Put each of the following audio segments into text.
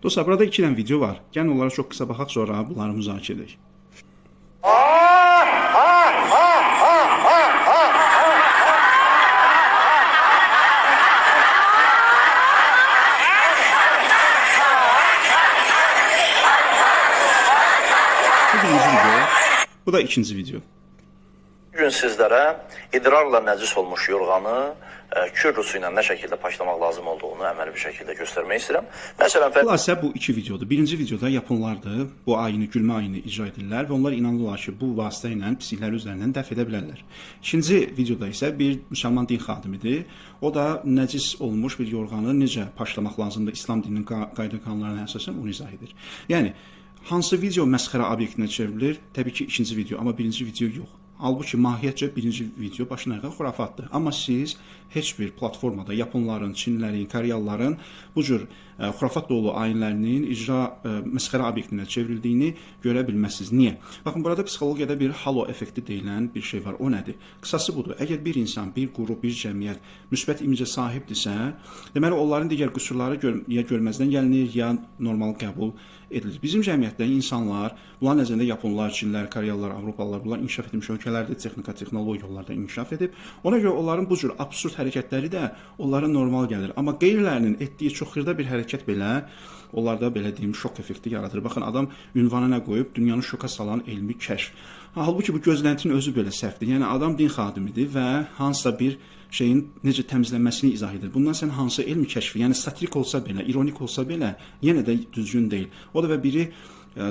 Dostlar, burada 2 dənə video var. Gəlin onlara çox qısa baxaq, sonra bunları müzakirə edək. Bu birinci video, bu da ikinci video. Bugün sizlərə idrarla nəcis olmuş yorğanı kür rusu ilə nə şəkildə paşlamaq lazım olduğunu əməli bir şəkildə göstərmək istəyirəm. Məsələn, Xülasə bu 2 videodur. Birinci videoda yaponlardır. Bu ayini, gülmə ayını icra edirlər və onlar inanırlar ki, bu vasitə ilə pislikləri özlərindən dəf edə bilərlər. İkinci videoda isə bir müsəlman din xadimidir. O da nəcis olmuş bir yorğanı necə paşlamaq lazımdır İslam dininin qayda qanunlarına əsasən onu izah edir. Yəni hansı video məsxərə obyektinə çevrilir? Təbii ki, ikinci video, amma birinci video yox. Halbuki mahiyyətcə birinci video başına ayağa xurafatdır. Amma siz heç bir platformada yaponların, çinlilərin, koreyalıların bu cür xurafat dolu ayinlərinin icra məsxərə obyektinə çevrildiyini görə bilməzsiniz. Niyə? Baxın, burada psixologiyada bir halo effekti deyilən bir şey var. O nədir? Qısası budur. Əgər bir insan, bir qrup, bir cəmiyyət müsbət imicə sahibdirsə, deməli onların digər qüsurları ya görməzdən gəlinir, ya normal qəbul edilir. Bizim cəmiyyətdə insanlar, bunların nəzərində yaponlar, çinlər, koreyalılar, avropalılar, bunlar inkişaf etmiş ölkələrdə texnika, texnologiya yollarda inkişaf edib. Ona görə onların bu cür absurd hərəkətləri də onlara normal gəlir. Amma qeyrilərinin etdiyi çox xırda bir hərəkət belə onlarda belə deyim şok effekti yaradır. Baxın, adam ünvana nə qoyub? Dünyanı şoka salan elmi kəşf. Halbuki bu gözləntinin özü belə səhvdir. Yəni adam din xadimidir və hansısa bir şeyin necə təmizlənməsini izah edir. Bundan sən hansı elmi kəşfi, yəni satirik olsa belə, ironik olsa belə, yenə də düzgün deyil. O da və biri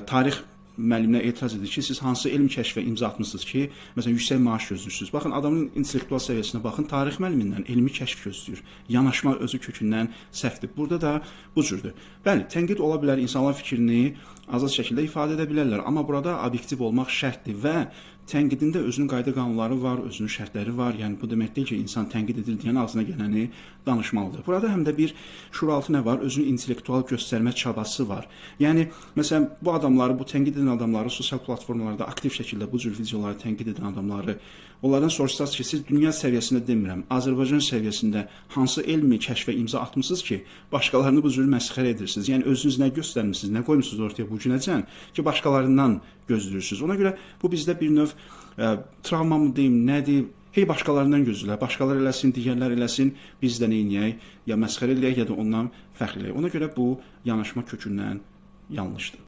tarix müəlliminə etiraz edir ki, siz hansı elmi kəşfə imza atmışsınız ki, məsələn, yüksək maaş gözləyirsiniz. Baxın, adamın intellektual səviyyəsinə baxın, tarix müəllimindən elmi kəşf gözləyir. Yanaşma özü kökündən səhvdir. Burada da bu cürdür. Bəli, tənqid ola bilər, insanlar fikrini azad şəkildə ifadə edə bilərlər, amma burada obyektiv olmaq şərtdir və tənqidində özünün qayda qanunları var, özünün şərtləri var. Yəni bu demək deyil ki, insan tənqid edir deyən ağzına gələni danışmalıdır. Burada həm də bir şuuraltı nə var? Özünü intellektual göstərmə çabası var. Yəni məsələn, bu adamları, bu tənqid edən adamları sosial platformalarda aktiv şəkildə bu cür videoları tənqid edən adamları onlardan soruşsaq ki, siz dünya səviyyəsində demirəm, Azərbaycan səviyyəsində hansı elmi kəşfə imza atmısınız ki, başqalarını bu cür məsxərə edirsiniz? Yəni özünüz nə göstərmisiniz, nə qoymusunuz ortaya bu günəcən ki, başqalarından gözləyirsiniz? Ona görə bu bizdə bir növ travma mı deyim, nədir? Hey, başqalarından gözləyirlər, başqaları eləsin, digərlər eləsin, biz də neyniyək, ya məsxərə eləyək, ya da ondan fəxr eləyək. Ona görə bu yanaşma kökündən yanlışdır.